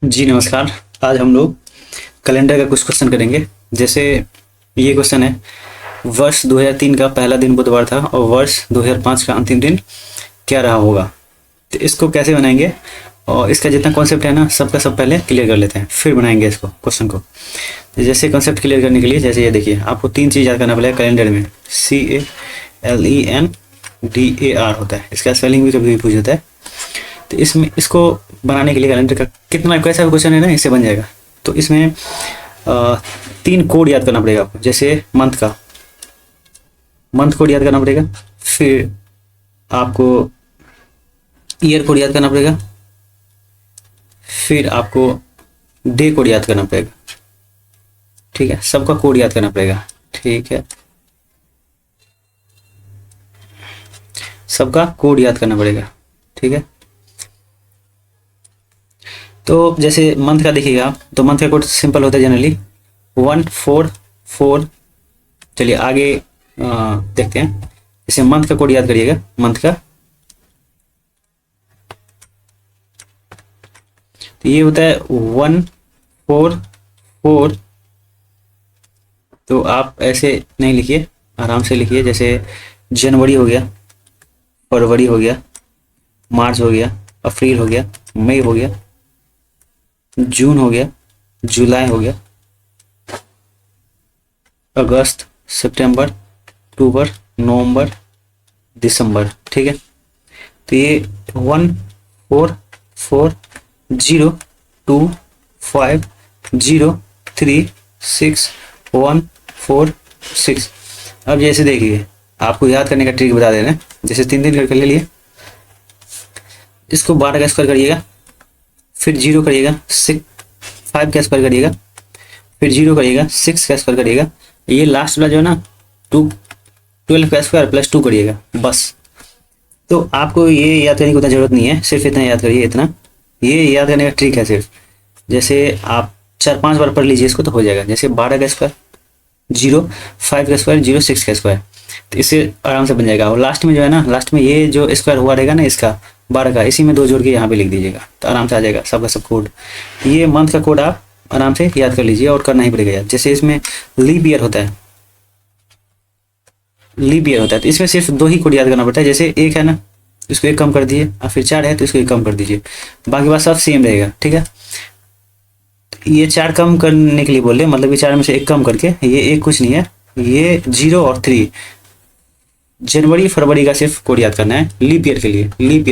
जी नमस्कार। आज हम लोग कैलेंडर का कुछ क्वेश्चन करेंगे। जैसे ये क्वेश्चन है, वर्ष 2003 का पहला दिन बुधवार था और वर्ष 2005 का अंतिम दिन क्या रहा होगा। तो इसको कैसे बनाएंगे और इसका जितना कॉन्सेप्ट है ना सबका सब पहले क्लियर कर लेते हैं, फिर बनाएंगे इसको क्वेश्चन को। तो जैसे कॉन्सेप्ट क्लियर करने के लिए जैसे ये देखिए, आपको 3 चीज़ याद करना पड़ेगा कैलेंडर में। CALENDAR होता है, इसका स्पेलिंग भी कभी भी पूछ जाता है। तो इसमें इसको बनाने के लिए कैलेंडर का कितना कैसा भी क्वेश्चन है ना, इससे बन जाएगा। तो इसमें 3 कोड याद करना पड़ेगा आपको। जैसे मंथ कोड याद करना पड़ेगा, फिर आपको ईयर कोड याद करना पड़ेगा, फिर आपको डे कोड याद करना पड़ेगा। ठीक है, सबका कोड याद करना पड़ेगा। ठीक है, सबका कोड याद करना पड़ेगा। ठीक है, तो जैसे मंथ का देखिएगा तो मंथ का कोड सिंपल होता है जनरली 144। चलिए आगे देखते हैं। जैसे मंथ का कोड याद करिएगा, मंथ का तो ये होता है 144। तो आप ऐसे नहीं लिखिए, आराम से लिखिए। जैसे जनवरी हो गया, फरवरी हो गया, मार्च हो गया, अप्रैल हो गया, मई हो गया, जून हो गया, जुलाई हो गया, अगस्त, सितंबर, अक्टूबर, नवंबर, दिसंबर। ठीक है, तो ये 1440250361446। अब जैसे देखिए, आपको याद करने का ट्रिक बता दे रहे हैं। जैसे 3 दिन करके ले लिए, इसको 12 का स्क्वायर करिएगा, फिर 0 करिएगा, 5 का स्क्वायर करिएगा, फिर 0 करिएगा, 6 का स्क्वायर करिएगा। ये लास्ट वाला जो है ना 12 का स्क्वायर प्लस 2 करिएगा बस। तो आपको ये याद करने की उतना जरूरत नहीं है, सिर्फ इतना याद करिए। इतना ये याद करने का ट्रिक है सिर्फ। जैसे आप 4-5 बार पढ़ लीजिए इसको तो हो जाएगा। जैसे 12 का स्क्वायर 0, 5 का स्क्वायर 0, 6 का स्क्वायर, तो इससे आराम से बन जाएगा। और लास्ट में जो है ना, लास्ट में ये जो स्क्वायर हुआ रहेगा ना इसका 12 का, इसी में 2 जोड़ के यहाँ पे लिख दीजिएगा तो आराम से आ जाएगा सबका सब कोड। ये मंथ का कोड आप आराम से याद कर लीजिए और करना ही पड़ेगा याद। जैसे इसमें लीप ईयर होता है, तो इसमें सिर्फ 2 ही कोड याद करना पड़ता है। जैसे 1 है ना, इसको 1 कम कर दीजिए, और फिर 4 है तो इसको 1 कम कर दीजिए, बाकी बात सब सेम रहेगा। ठीक है, ये 4 कम करने के लिए बोल रहे, मतलब ये 4 में से 1 कम करके, ये 1 कुछ नहीं है, ये 0 और 3 जनवरी फरवरी का सिर्फ कोड याद करना है लीप ईयर के लिए। अब लीप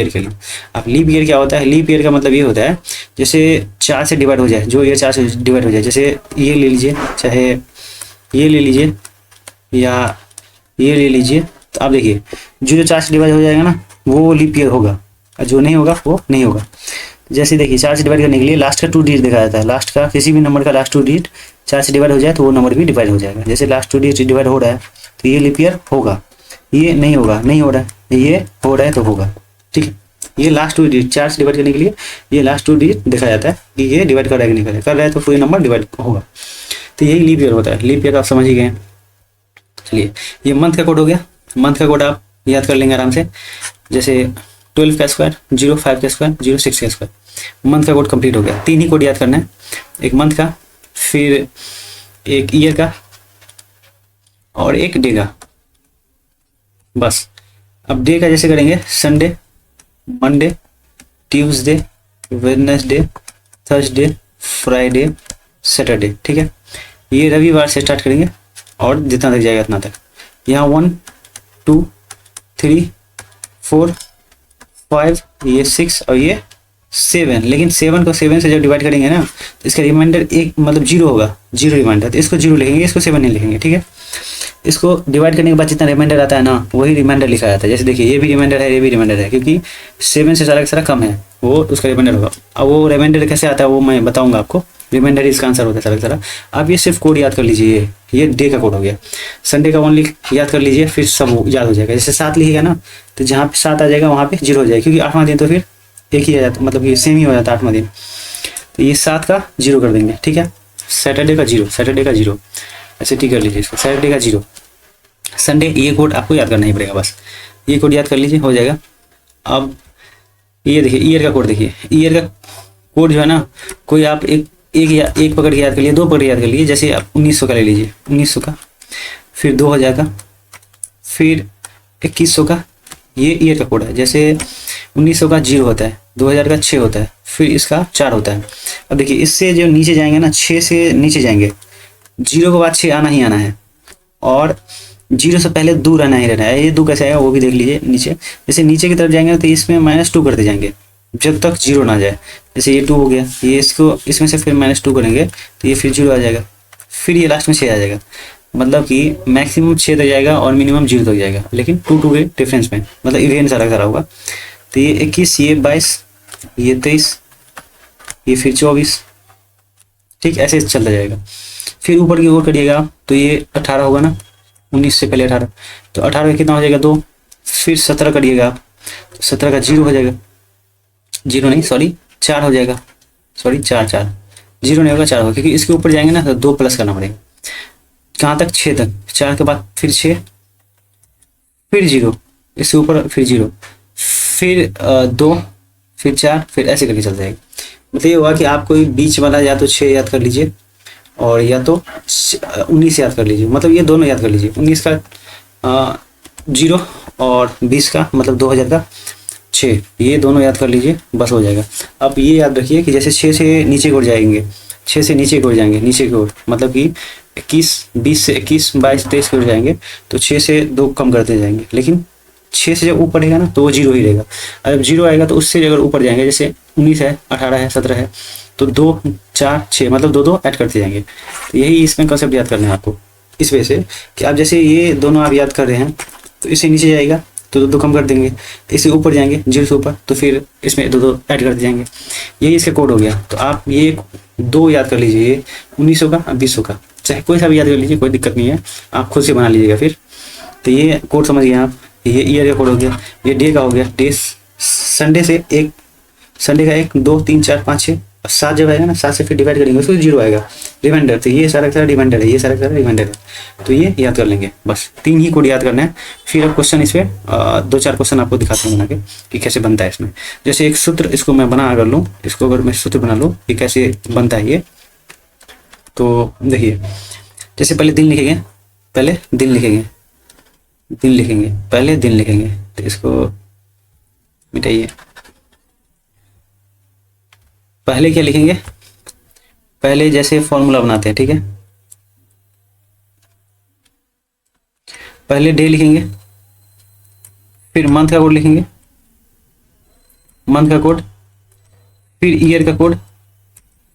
ईयर क्या होता है? लीप ईयर का मतलब ये होता है जैसे 4 से डिवाइड हो जाए, जो ईयर 4 से डिवाइड हो जाए। जैसे ये ले लीजिए, चाहे ये ले लीजिए या ये ले लीजिए। तो आप देखिए, जो 4 से डिवाइड हो जाएगा ना वो लीप ईयर होगा, और जो नहीं होगा वो नहीं होगा। जैसे देखिए, 4 से डिवाइड करने के लिए लास्ट का 2 डिजिट देखा जाता है। लास्ट का किसी भी नंबर का लास्ट 2 डिजिट 4 से डिवाइड हो जाए तो वो नंबर भी डिवाइड हो जाएगा। जैसे लास्ट 2 डिजिट डिवाइड हो रहा है तो ये लीप ईयर होगा, ये नहीं होगा, नहीं हो रहा है, ये हो रहा है तो होगा। ठीक है, ये लास्ट 2 डिजिट 4 से डिवाइड करने के लिए ये लास्ट 2 डिजिट देखा जाता है कि ये डिवाइड कर रहा है कि नहीं कर रहा है तो पूरे नंबर डिवाइड होगा। तो यही लीप ईयर होता है। लीप ईयर आप समझ ही गए। चलिए, ये मंथ का कोड हो गया। मंथ का कोड आप याद कर लेंगे आराम से। जैसे 12 का स्क्वायर 0, 5 का स्क्वायर 0, 6 का स्क्वायर। मंथ का कोड कंप्लीट हो गया। 3 ही कोड याद करना है, एक मंथ का, फिर एक ईयर का और एक डे का, बस। अब डे का जैसे करेंगे Sunday, Monday, Tuesday, Wednesday, Thursday, Friday, Saturday. ठीक है, ये रविवार से स्टार्ट करेंगे और जितना तक जाएगा उतना तक। यहाँ 1 2 3 4 5, ये 6 और ये 7। लेकिन 7 को 7 से जब डिवाइड करेंगे ना तो इसका रिमाइंडर 1 मतलब 0 होगा, 0 रिमाइंडर। तो इसको 0 लिखेंगे, इसको 7 नहीं लिखेंगे। ठीक है, इसको डिवाइड करने के बाद जितना रिमाइंडर आता है ना वही रिमाइंडर लिखा जाता है। जैसे देखिए, ये भी रिमाइंडर है, ये भी रिमाइंडर है, क्योंकि 7 से सारा का सारा कम है, वो उसका रिमाइंडर होगा। अब वो रिमाइंडर कैसे आता है वो मैं बताऊंगा आपको। रिमाइंडर इसका आंसर होता है सारा का सारा। आप ये सिर्फ कोड याद कर लीजिए। ये डे का कोड हो गया। संडे का ओनली याद कर लीजिए, फिर सब याद हो जाएगा। जैसे 7 लिखेगा ना तो जहाँ पे 7 आ जाएगा वहाँ पे 0 हो जाएगा, क्योंकि 8वां दिन तो फिर एक ही आ जाता, मतलब ये सेम ही हो जाता है 8वां दिन। तो ये 7 का 0 कर देंगे। ठीक है, सैटरडे का 0, ऐसे ठीक कर लीजिए इसको, सैटरडे का 0, संडे। ये कोड आपको याद करना ही पड़ेगा, बस ये कोड याद कर लीजिए, हो जाएगा। अब ये देखिए ईयर का कोड, देखिए ईयर का कोड जो है ना, कोई आप एक पकड़ के याद कर लिए, दो पकड़ के याद कर लिए। जैसे आप 1900 का ले लीजिए, 1900 का, फिर 2000 का, फिर 2100 का, ये ईयर का कोड है। जैसे 1900 का 0 होता है, 2000 का 6 होता है, फिर इसका 4 होता है। अब देखिए इससे जो नीचे जाएंगे ना, 6 से नीचे जाएंगे, 0 के बाद 6 आना ही आना है, और 0 से पहले 2 रहना ही रहना है। ये 2 कैसे आएगा वो भी देख लीजिए नीचे। जैसे नीचे की तरफ जाएंगे तो इसमें -2 करते जाएंगे जब तक 0 ना जाए। जैसे ये 2 हो गया, ये इसको इसमें से फिर -2 करेंगे तो ये फिर 0 आ जाएगा, फिर ये लास्ट में 6 आ जाएगा। मतलब कि मैक्सिमम 6 तक जाएगा और मिनिमम 0 तक जाएगा, लेकिन 2 के डिफरेंस में, मतलब इवेंट सारा सारा होगा। तो ये 21, ये 22, ये 23, ये फिर 24, ठीक, ऐसे चलता जाएगा। फिर ऊपर की ओर करिएगा तो ये 18 होगा ना, 19 से पहले 18, तो 18 का कितना हो जाएगा 2। फिर 17 करिएगा आप, तो 17 का 0 हो जाएगा, 0 नहीं सॉरी 4 हो जाएगा, सॉरी 4 0 नहीं होगा 4 होगा, क्योंकि इसके ऊपर जाएंगे ना तो 2 प्लस करना पड़ेगा। कहाँ तक, 6 तक, 4 के बाद फिर 6, फिर 0, इसके ऊपर फिर 0, फिर 2, फिर 4, फिर ऐसे करके चल जाएगा। मतलब ये हुआ कि आप कोई बीच वाला या तो 6 याद कर लीजिए और या तो 19 याद कर लीजिए, मतलब ये दोनों याद कर लीजिए। 19 का 0 और 20 का मतलब 2000 का 6, ये दोनों याद कर लीजिए, बस हो जाएगा। अब ये याद रखिए कि जैसे 6 से नीचे की ओर जाएंगे, 6 से नीचे की ओर जाएंगे, नीचे की ओर मतलब कि 21, 20 से 21, 22, 23 की ओर जाएंगे तो 6 से 2 कम करते जाएंगे, लेकिन 6 से जब ऊपर रहेगा ना तो वो 0 ही रहेगा। और जब 0 आएगा तो उससे अगर ऊपर जाएंगे, जैसे 19 है, 18 है, 17 है, तो 2, 4, 6 मतलब 2 ऐड करते जाएंगे। तो यही इसमें कंसेप्ट याद करना है आपको, इस वजह से कि आप जैसे ये दोनों आप याद कर रहे हैं तो इससे नीचे जाएगा तो 2 कम कर देंगे, इससे ऊपर जाएंगे 0 से ऊपर तो फिर इसमें 2 ऐड करते जाएंगे। यही इसका कोड हो गया। तो आप ये 2 याद कर लीजिए, ये 1900 का, 2000 का, चाहे कोई सा भी याद कर लीजिए, कोई दिक्कत नहीं है, आप खुद से बना लीजिएगा फिर। तो ये कोड समझ गए आप, ये ईयर का कोड हो गया, ये डे का हो गया, डे संडे से एक, संडे का 1, 2, 3, 4, 5, 6, 7 जब आएगा ना, 7 से फिर डिवाइड करेंगे उसको 0 आएगा, रिमाइंडर। तो ये सारा रिमाइंडर है, ये सारा रिमाइंडर है। तो ये याद कर लेंगे, बस 3 ही कोड याद करना है। फिर अब क्वेश्चन इस पर 2-4 क्वेश्चन आपको दिखाता हूँ बना के कि कैसे बनता है इसमें। जैसे एक सूत्र इसको मैं बना अगर लूँ, इसको अगर मैं सूत्र बना लूँ कि कैसे बनता है ये, तो देखिए जैसे पहले दिन लिखेंगे, पहले दिन लिखेंगे, दिन लिखेंगे, पहले दिन लिखेंगे, तो इसको मिटाइए। पहले क्या लिखेंगे, पहले जैसे फॉर्मूला बनाते हैं, ठीक है, पहले डे लिखेंगे, फिर मंथ का कोड लिखेंगे, मंथ का कोड, फिर ईयर का कोड,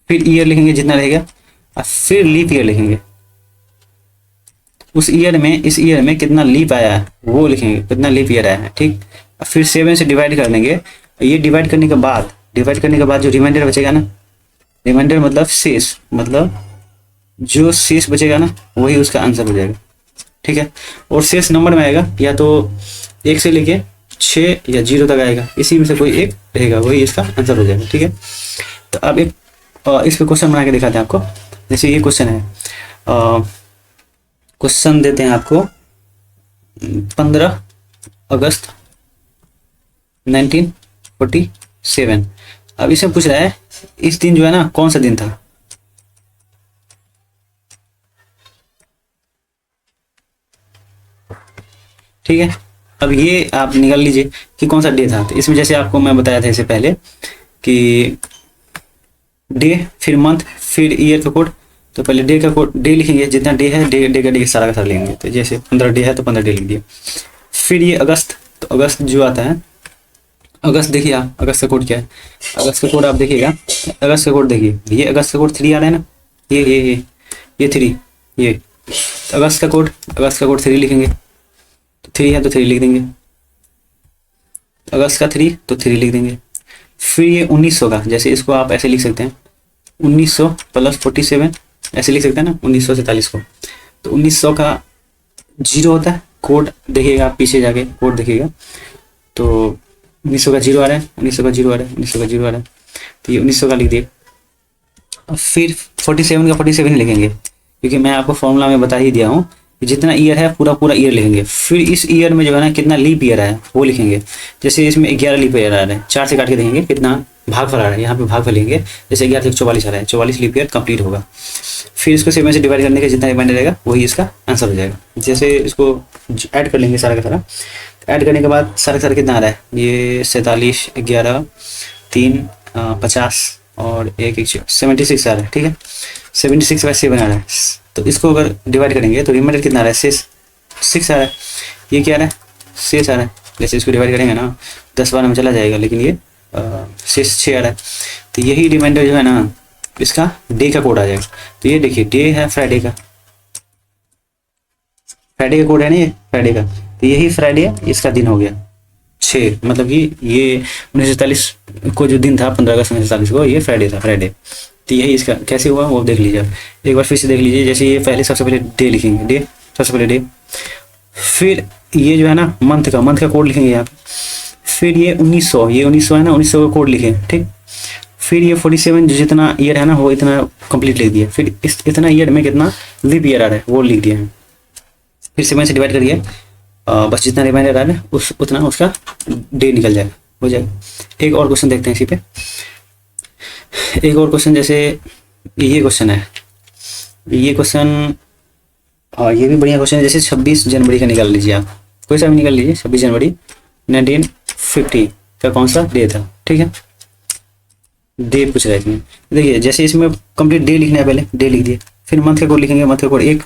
फिर ईयर लिखेंगे जितना रहेगा, और फिर लीप ईयर लिखेंगे। उस ईयर में, इस ईयर में कितना लीप आया है वो लिखेंगे, कितना लीप ईयर आया है, ठीक। फिर 7 से डिवाइड कर देंगे। ये डिवाइड करने के बाद जो रिमाइंडर बचेगा ना, रिमाइंडर मतलब शेष, मतलब जो शेष बचेगा ना वही उसका आंसर हो जाएगा, ठीक है। और शेष नंबर में आएगा या तो 1 से लेके 6 या 0 तक आएगा, इसी में से कोई एक रहेगा, वही इसका आंसर हो जाएगा, ठीक है। तो अब एक इस पे क्वेश्चन बना के दिखाते हैं आपको। जैसे ये क्वेश्चन है, क्वेश्चन देते हैं आपको 15 अगस्त 1947। अब इसमें पूछ रहा है इस दिन जो है ना कौन सा दिन था, ठीक है। अब ये आप निकाल लीजिए कि कौन सा डे था। तो इसमें जैसे आपको मैं बताया था इससे पहले कि डे, फिर मंथ, फिर ईयर का कोड। तो पहले डे का कोड, डे लिखेंगे, जितना डे है डे का डे सारा का सारा लिखेंगे। तो जैसे 15 डे है तो 15 डे लिख दिया। फिर ये अगस्त, तो अगस्त जो आता है, अगस्त देखिए आप, अगस्त का कोड क्या है, अगस्त का कोड आप देखिएगा, अगस्त का कोड देखिए, ये अगस्त का कोड 3 आ रहा है ना, ये 3, ये अगस्त का कोड 3 लिखेंगे, तो 3 है तो 3 लिख देंगे, अगस्त का 3 तो 3 लिख देंगे। फिर ये 1900 का, जैसे इसको आप ऐसे लिख सकते हैं 1900 + 47, ऐसे लिख सकते हैं ना 1947 को। तो 1900 का 0 होता है, कोड देखिएगा आप पीछे जाके कोड देखिएगा, तो 1900 का 0 आ रहा है, 1900 का 0 आ रहा है, 1900 का 0 आ रहा है, तो ये 1900 का लिख दिए। फिर 47 का 47 लिखेंगे, क्योंकि मैं आपको फॉर्मूला में बता ही दिया हूँ जितना ईयर है पूरा पूरा ईयर लिखेंगे। फिर इस ईयर में जो है ना कितना लीप ईयर है वो लिखेंगे। जैसे इसमें 11 लीप ईयर आ रहा है, 4 से काट के देखेंगे कितना भागफल आ रहा है, यहाँ पे भागफल लेंगे। जैसे 11 से 44 आ रहा है, 44 लीप ईयर कंप्लीट होगा। फिर इसको 7 से डिवाइड करने का जितना रिमाइंडर रहेगा वही इसका आंसर हो जाएगा। जैसे इसको ऐड कर लेंगे सारा का सारा। ऐड करने के बाद सारा का सारा कितना आ रहा है, ये 47, 11, 3, 50 और 1, 76 आ रहा है। ठीक है, 76/7 आ रहा है। तो इसको अगर डिवाइड करेंगे तो रिमाइंडर कितना आ रहा है, 6 आ रहा है। ये क्या आ रहा है, 6 आ रहा है। जैसे इसको डिवाइड करेंगे ना 10-12 में चला जाएगा, लेकिन ये 6 आ रहा है। तो यही रिमाइंडर जो है ना इसका डे का कोड आ जाएगा। तो ये देखिए डे है फ्राइडे का, फ्राइडे का कोड है ना ये फ्राइडे का। तो यही फ्राइडे इसका दिन हो गया 6, मतलब कि ये 1947 को जो दिन था 15 अगस्त 1947 को, ये फ्राइडे था, फ्राइडे। तो यही इसका कैसे हुआ वो देख लीजिए, एक बार फिर से देख लीजिए। जैसे ये पहले सबसे पहले डे लिखेंगे, डे सबसे पहले डे। फिर ये जो है ना मंथ का कोड लिखेंगे यहाँ पे। फिर ये 1900, ये 1900 है ना, 1900 का कोड लिखें। ठीक, फिर ये 47 जो जितना ईयर है ना वो इतना कंप्लीट लिख दिया। फिर इतना ईयर में कितना लीप ईयर आ रहा है वो लिख दिया है। फिर 7 से डिवाइड करिए, बस जितना रिमाइंडर आ रहा है उतना उसका डे निकल जाएगा, हो जाएगा। एक और क्वेश्चन देखते हैं इसी पे। एक और क्वेश्चन, जैसे ये क्वेश्चन है, ये क्वेश्चन ये भी बढ़िया क्वेश्चन है। जैसे 26 जनवरी का निकाल लीजिए, आप कोई सा भी निकाल लीजिए। 26 जनवरी 1950 का कौन सा डे था। ठीक है, डे पूछ रहा है इसमें। देखिए जैसे इसमें कंप्लीट डे लिखना है, पहले डे लिख दिए। फिर मंथ का कोड लिखेंगे, मंथ का कोड एक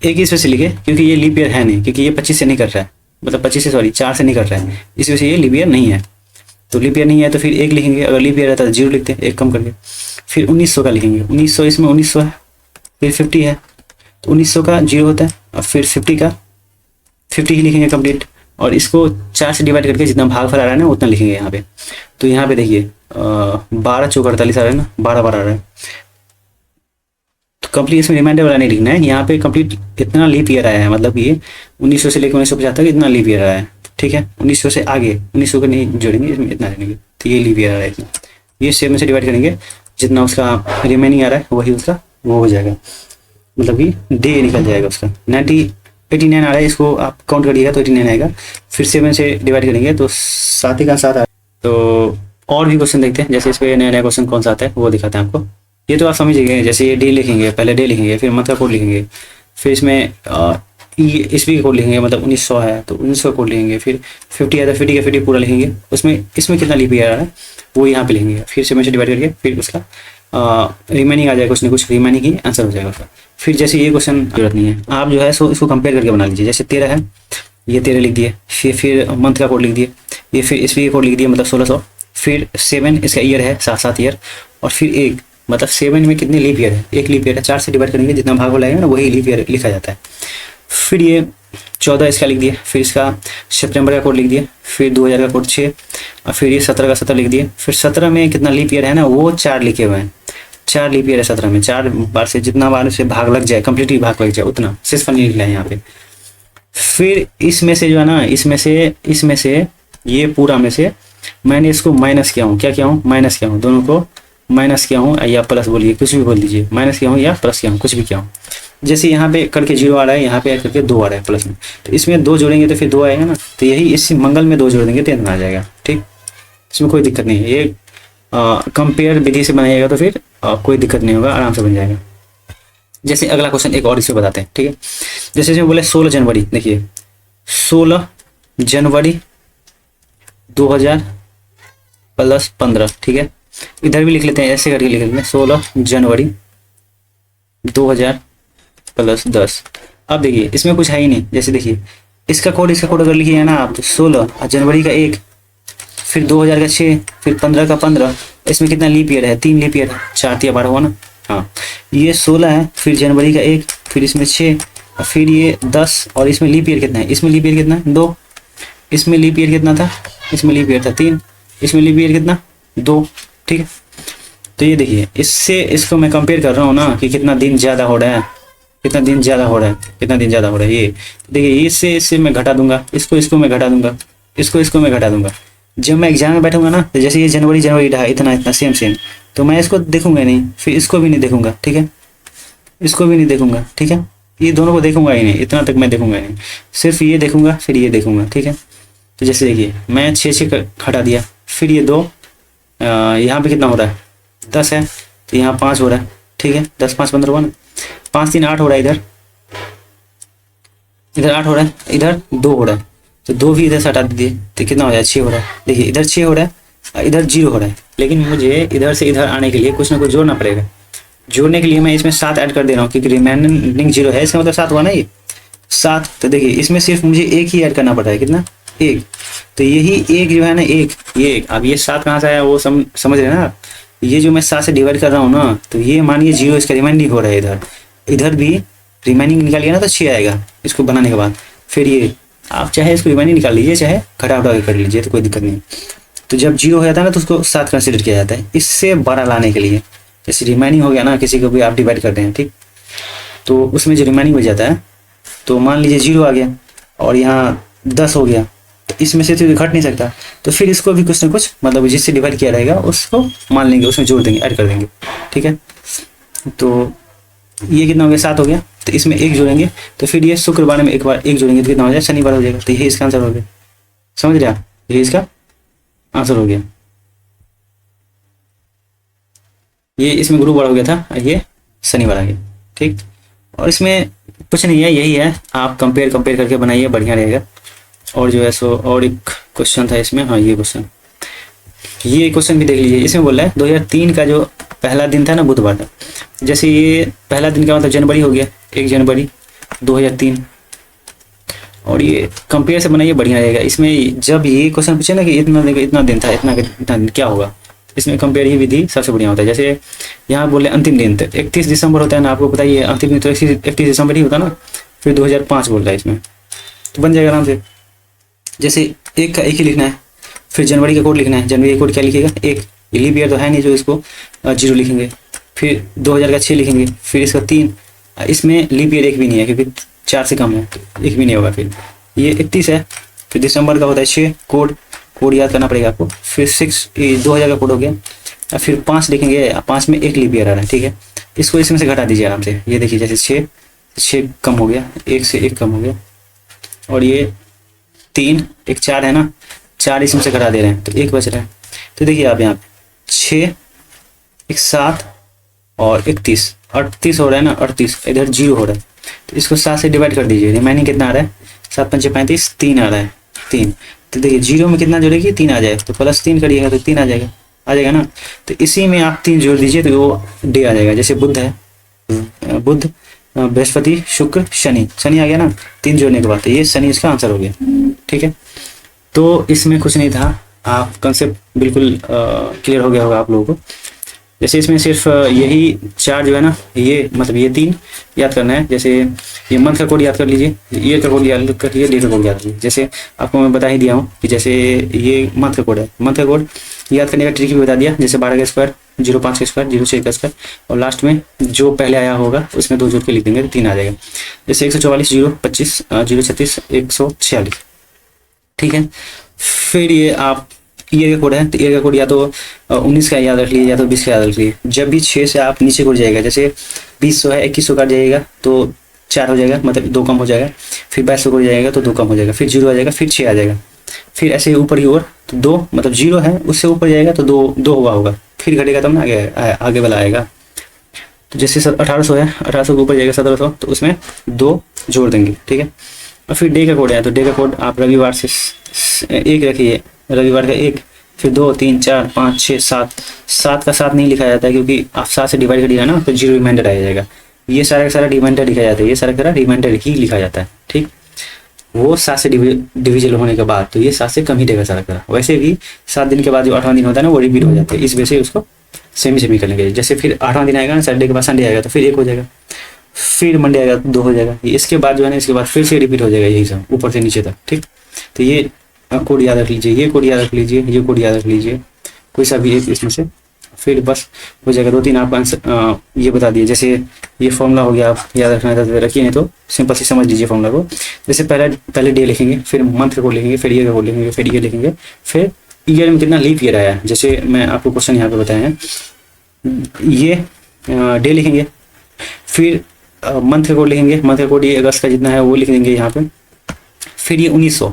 इस वजह से लिखे क्योंकि ये लीप ईयर है नहीं, क्योंकि ये 25 से नहीं कर रहा है, मतलब 25 से सॉरी 4 से नहीं कर रहा है, इस वजह से ये लीप ईयर नहीं है। तो लीप ईयर नहीं है तो फिर 1 लिखेंगे, अगर लीप ईयर रहता है तो 0 लिखते हैं, 1 कम करके। फिर 1900 का लिखेंगे, 1900 इसमें 1900 है, फिर 50 है तो 1900 का 0 होता है, और फिर 50 का 50 ही लिखेंगे कंप्लीट। और इसको 4 से डिवाइड करके जितना भागफल आ रहा है ना उतना लिखेंगे यहाँ पे। तो यहाँ पे देखिए 12 चौक 48 आ रहा है ना, 12 आ रहा है। तो कंप्लीट इसमें रिमाइंडर वाला नहीं लिखना है, यहाँ पे कंप्लीट इतना लीप ईयर आया है, मतलब ये 1900 से लेकर 1950 तक इतना लीप ईयर आया है। ठीक है, 1900 से आगे 1900 को नहीं जोड़ेंगे, इसमें इतना रहेंगे। तो ये लीप ईयर आ रहा है इतना। ये 7 से डिवाइड करेंगे, जितना उसका रिमेनिंग आ रहा है वही उसका वो हो जाएगा, मतलब कि डे निकल जाएगा उसका। 89 आ रहा है, इसको आप काउंट करिएगा तो 89 आएगा। फिर 7 से डिवाइड करेंगे तो 7 का 7 आ। तो और भी क्वेश्चन देखते हैं, जैसे इस पर नया नया क्वेश्चन कौन सा आता है वो दिखाते हैं आपको। ये तो आप समझिएगा, जैसे ये डे लिखेंगे, पहले डे लिखेंगे, फिर मंथ का कोड लिखेंगे, फिर इसमें ईस्वी का कोड लिखेंगे, मतलब 1900 है तो 1900 का कोड लिखेंगे। फिर 50 है तो 50 का 50 पूरा लिखेंगे, इसमें कितना लीप ईयर आ रहा है वो यहाँ पे लिखेंगे। फिर 7 से डिवाइड करके फिर उसका रिमेनिंग आ जाएगा, कुछ ना कुछ रिमेनिंग ही आंसर हो जाएगा उसका। फिर जैसे ये क्वेश्चन जरूरत नहीं है, आप जो है सो इसको कंपेयर करके बना लीजिए। जैसे 13 है, ये 13 लिख दिए, फिर मंथ का कोड लिख दिए, ये फिर ईस्वी का कोड लिख दिए, मतलब 1600। फिर 7 इसका ईयर है, 7 ईयर, और फिर 1 मतलब 7 में कितने लीप ईयर है, 1 लीप ईयर है। 4 से डिवाइड करेंगे, जितना भाग लगेगा ना वही लीप ईयर लिखा जाता है। फिर ये 14 इसका लिख दिए, फिर इसका सितंबर का कोड लिख दिए, फिर 2000 का कोड 6, और फिर ये 17 का 17 लिख दिए। फिर 17 में कितना लीप ईयर है ना वो 4 लिखे हुए हैं, 4 लीप ईयर है 17 में। 4 बार से जितना बार से भाग लग जाए, कंप्लीटली भाग लग जाए, उतना सिर्फ नहीं लिखना है यहाँ पे। फिर इसमें से जो है ना, इसमें से ये पूरा में से मैंने इसको माइनस किया हूँ। क्या किया हूँ, माइनस किया हूँ, दोनों को माइनस किया हूँ या प्लस बोलिए, कुछ भी बोल दीजिए, माइनस किया हूँ या प्लस किया हूँ, कुछ भी किया हूँ। जैसे यहाँ पे करके 0 आ रहा है, यहाँ पे करके 2 आ रहा है प्लस में, तो इसमें 2 जोड़ेंगे तो फिर 2 आएगा ना। तो यही इस मंगल में 2 जोड़ देंगे तो इतना आ जाएगा। ठीक, इसमें कोई दिक्कत नहीं है। ये कंपेयर विधि से बनाइएगा तो फिर कोई दिक्कत नहीं होगा, आराम से बन जाएगा। जैसे अगला क्वेश्चन एक और इसमें बताते हैं। ठीक है, जैसे इसमें बोले 16 जनवरी, देखिए 16 जनवरी 2000 प्लस 15। ठीक है, इधर भी लिख लेते हैं, ऐसे करके लिख लेते हैं 16 जनवरी 2000 प्लस 10। अब देखिए इसमें कुछ है ही नहीं। जैसे देखिए इसका कोड अगर लिखिए ना आप, तो 16 जनवरी का 1, फिर 2000 का 6, फिर 15 का 15। इसमें कितना लीप ईयर है, 3 लीप ईयर है, 4 या 12 हुआ ना। हाँ, ये 16 है, फिर जनवरी का 1, फिर इसमें 6, और फिर ये 10, और इसमें लीप ईयर कितना है, इसमें लीप ईयर कितना है 2, इसमें लीप ईयर कितना था, इसमें लीप ईयर था 3, इसमें लीप ईयर कितना 2। ठीक है, तो ये देखिए इससे इसको मैं कंपेयर कर रहा हूँ ना कि कितना दिन ज़्यादा हो रहा है, कितना दिन ज़्यादा हो रहा है, कितना दिन ज़्यादा हो रहा है। ये देखिए इससे मैं घटा दूंगा, इसको मैं घटा दूंगा, इसको मैं घटा दूंगा। जब मैं एग्जाम में बैठूंगा ना, तो जैसे ये जनवरी रहा इतना सेम, तो मैं इसको देखूंगा नहीं, फिर इसको भी नहीं देखूंगा। ठीक है, इसको भी नहीं देखूंगा। ठीक है, ये दोनों को देखूंगा ही नहीं, इतना तक मैं देखूंगा ही नहीं, सिर्फ ये देखूंगा फिर ये देखूंगा, ठीक है। तो जैसे देखिए मैं 6 हटा दिया, फिर ये 2, यहाँ पे कितना हो रहा है 10 है, तो यहाँ 5 हो रहा है, ठीक है। 10 5 15 हुआ ना, 5 3 8 हो रहा है, इधर 8 हो रहा है, इधर 2 हो रहा है, तो 2 भी इधर से हटा दीजिए, तो कितना हो जाए 6 हो रहा है। देखिए इधर 6 हो रहा है, इधर 0 हो रहा है, लेकिन मुझे इधर से इधर आने के लिए कुछ ना कुछ जोड़ना पड़ेगा। जोड़ने के लिए मैं इसमें 7 ऐड कर दे रहा हूँ, क्योंकि रिमेनिंग 0 है, इसका मतलब 7 हुआ ना ये 7। तो देखिए इसमें सिर्फ मुझे एक ही ऐड करना पड़ रहा है, कितना 1। तो यही एक जो है ना ये अब ये 7 कहाँ से आया वो समझ रहे हैं ना आप। ये जो मैं 7 से डिवाइड कर रहा हूँ ना, तो ये मानिए 0 इसका रिमाइंडिंग हो रहा है, इधर भी रिमाइंडिंग निकालिए ना तो 6 आएगा इसको बनाने के बाद। फिर ये आप चाहे इसको रिमाइंडिंग निकाल लीजिए, चाहे घटा उठा के कर लीजिए, तो कोई दिक्कत नहीं। तो जब 0 हो जाता है ना तो उसको 7 कंसिडर किया जाता है, इससे बड़ा लाने के लिए। जैसे रिमाइंडिंग हो गया ना, किसी को भी आप डिवाइड करते हैं, ठीक, तो उसमें जो रिमाइंडिंग हो जाता है, तो मान लीजिए 0 आ गया और यहाँ 10 हो गया, तो इसमें से तो घट नहीं सकता, तो फिर इसको भी कुछ ना कुछ मतलब जिससे डिवाइड किया रहेगा उसको मान लेंगे, उसमें जोड़ देंगे, ऐड कर देंगे, ठीक है। तो ये कितना हो गया 7 हो गया, तो इसमें 1 जोड़ेंगे, तो फिर ये शुक्रवार में एक बार 1 जोड़ेंगे तो कितना हो जाएगा शनिवार हो जाएगा। तो यही इसका आंसर हो गया, समझ रहे आप, यही इसका आंसर हो गया। ये इसमें गुरुवार हो गया था, ये शनिवार आ गया, ठीक। और इसमें कुछ नहीं है, यही है, आप कंपेयर करके बनाइए, बढ़िया रहेगा। और जो है सो और एक क्वेश्चन था इसमें, हाँ ये क्वेश्चन भी देख लीजिए। इसमें बोल रहा है 2003 का जो पहला दिन था ना बुधवार था, जैसे ये पहला दिन का मतलब जनवरी हो गया, 1 जनवरी 2003, और ये कंपेयर से बनाइए, बढ़िया रहेगा। इसमें जब ये क्वेश्चन पूछे ना कि इतना दिन था, इतना दिन क्या होगा, इसमें कंपेयर ही विधि सबसे बढ़िया होता है। जैसे यहाँ बोले अंतिम दिन, तो 31 दिसंबर होता है ना, आपको बताइए अंतिम दिन तो 31 दिसंबर ही होता ना, फिर 2005 बोल रहा है इसमें, तो बन जाएगा आराम से। जैसे 1 का 1 ही लिखना है, फिर जनवरी का कोड लिखना है, जनवरी का कोड क्या लिखेगा 1, लीप ईयर तो है नहीं जो इसको 0 लिखेंगे, फिर 2000 का 6 लिखेंगे, फिर इसका 3, इसमें लीप ईयर 1 भी नहीं है क्योंकि 4 से कम है, तो 1 भी नहीं होगा। फिर ये 31 है, फिर दिसंबर का होता है 6, कोड याद करना पड़ेगा आपको, फिर 6 2000 का कोड हो गया, और फिर 5 लिखेंगे, 5 में 1 लीप ईयर आ रहा है, ठीक है। इसको इसमें से घटा दीजिए आराम से, ये देखिए जैसे 6 कम हो गया, 1 से 1 कम हो गया, और ये 3 1 4 है ना, 4 इसमें से घटा दे रहे हैं तो 1 बच रहा है। तो देखिए आप यहाँ पे 6 1 7 और 38 हो रहा है ना, 38 इधर 0 हो रहा है, तो इसको 7 से डिवाइड कर दीजिए, रिमाइनिंग कितना आ रहा है 7 5 35, 3 आ रहा है, 3। तो देखिए 0 में कितना जोड़ेगी 3 आ जाए, तो +3 करिएगा तो 3 आ जाएगा ना। तो इसी में आप 3 जोड़ दीजिए तो वो डे आ जाएगा। जैसे बुध है, बुध बृहस्पति शुक्र शनि आ गया ना, 3 जोड़ने के बाद, तो ये शनि इसका आंसर हो गया, ठीक है। तो इसमें कुछ नहीं था, आप कंसेप्ट बिल्कुल क्लियर हो गया होगा आप लोगों को। जैसे इसमें सिर्फ यही 4 जो है ना, ये मतलब ये 3 याद करना है। जैसे ये मंथ का कोड याद कर लीजिए, ईयर का कोड याद कर लीजिए, डे का कोड याद कीजिए। जैसे आपको मैं बता ही दिया हूँ कि जैसे ये मंथ का कोड है, मंथ का कोड याद करने का ट्रिक भी बता दिया। जैसे 12 का स्क्वायर, 05 का स्क्वायर, 06 का स्क्वायर, और लास्ट में जो पहले आया होगा उसमें 2 जोड़ के लिख देंगे तो 3 आ जाएगा। जैसे 144 025 036 146, ठीक है। फिर ये आप ईयर का कोड है, तो ईयर का कोड या तो 19 का याद रख लीजिए या तो 20 का याद रख लीजिए। जब भी 6 से आप नीचे को जाएगा, जैसे 20 है 21 काट जाएगा तो 4 हो जाएगा, मतलब 2 कम हो जाएगा, फिर 22 को जाएगा तो 2 कम हो जाएगा, फिर 0 आ जाएगा, फिर 6 आ जाएगा, फिर ऐसे ऊपर की ओर तो 2 मतलब 0 है उससे ऊपर जाएगा तो 2 हुआ होगा, फिर घटेगा तब ना आगे वाला आएगा। तो जैसे 1800 है, 1800 के ऊपर जाएगा 1700, तो उसमें 2 जोड़ देंगे, ठीक है। और फिर डे का कोड है, तो डे का कोड आप रविवार से 1 रखिए, रविवार का 1, फिर 2 3 4 5 6 7 का 7 नहीं लिखा जाता है क्योंकि आप 7 से डिवाइड करिएगा ना तो 0 रिमाइंडर आ जाएगा। ये सारा का सारा रिमाइंडर लिखा जाता है, ये सारा का सारा रिमाइंडर ही लिखा जाता है, ठीक। वो 7 से डिविजन होने के बाद तो ये 7 से कम ही देगा सारा का। वैसे भी 7 दिन के बाद जो 8वां दिन होता है ना वो रिपीट हो जाता है, इस वजह से उसको सेमी कर लेंगे। जैसे फिर 8वां दिन आएगा ना, सैटरडे के बाद संडे आएगा तो फिर 1 हो जाएगा, फिर मंडे आएगा तो 2 हो जाएगा, इसके बाद जो है ना इसके बाद फिर से रिपीट हो जाएगा, यही सब ऊपर से नीचे तक, ठीक। तो ये कोड याद रख लीजिए, ये कोड याद रख लीजिए, ये कोड याद रख लीजिए, कोई सा भी एक इसमें से, फिर बस हो जाएगा। 2-3 आप आंसर ये बता दिए। जैसे ये फॉर्मूला हो गया, आप याद रखना है रखिए, नहीं तो सिंपल से समझ लीजिए फॉर्मूला को। जैसे पहले डे लिखेंगे, फिर मंथ का कोड लिखेंगे, फिर ईयर का कोड लिखेंगे, फिर ईयर लिखेंगे, फिर ईयर में कितना लीप ईयर आया। जैसे मैं आपको क्वेश्चन यहाँ पे बताए हैं, ये डे लिखेंगे, फिर मंथ का कोड लिखेंगे, मंथ का कोड ये अगस्त का जितना है वो लिख देंगे यहाँ पे। फिर ये 1900,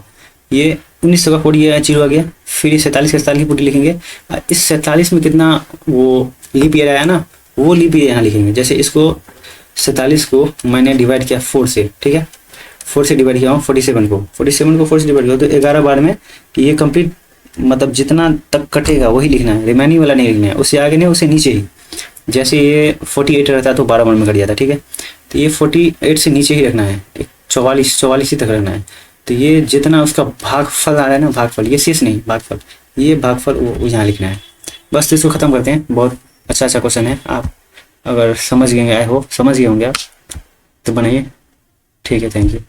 ये 1900 का कोड ये जीरो आ गया। फिर ये 47 के 47 पूरी लिखेंगे। इस 47 में कितना वो लीप ईयर आया ना, वो लीप ईयर यहाँ लिखेंगे। जैसे इसको 47 को मैंने डिवाइड किया 4 से, ठीक है, 4 से डिवाइड किया हूँ 47 को, 47 को 4 से डिवाइड किया तो 11 बार में ये कंप्लीट, मतलब जितना तक कटेगा वही लिखना है, रिमेनिंग वाला नहीं लिखना है, उससे आगे नहीं उससे नीचे ही। जैसे ये 48 रहता है तो 12 बार में कट जाता है, ठीक है, तो ये 48 से नीचे ही रखना है, 44 ही तक रखना है। तो ये जितना उसका भागफल आ रहा है ना, भागफल, ये शेष नहीं भागफल, ये भागफल वो यहाँ लिखना है। बस तो इसको ख़त्म करते हैं। बहुत अच्छा क्वेश्चन है, आप अगर समझ गए, आई होप समझ गए होंगे आप, तो बनाइए। ठीक है, थैंक यू।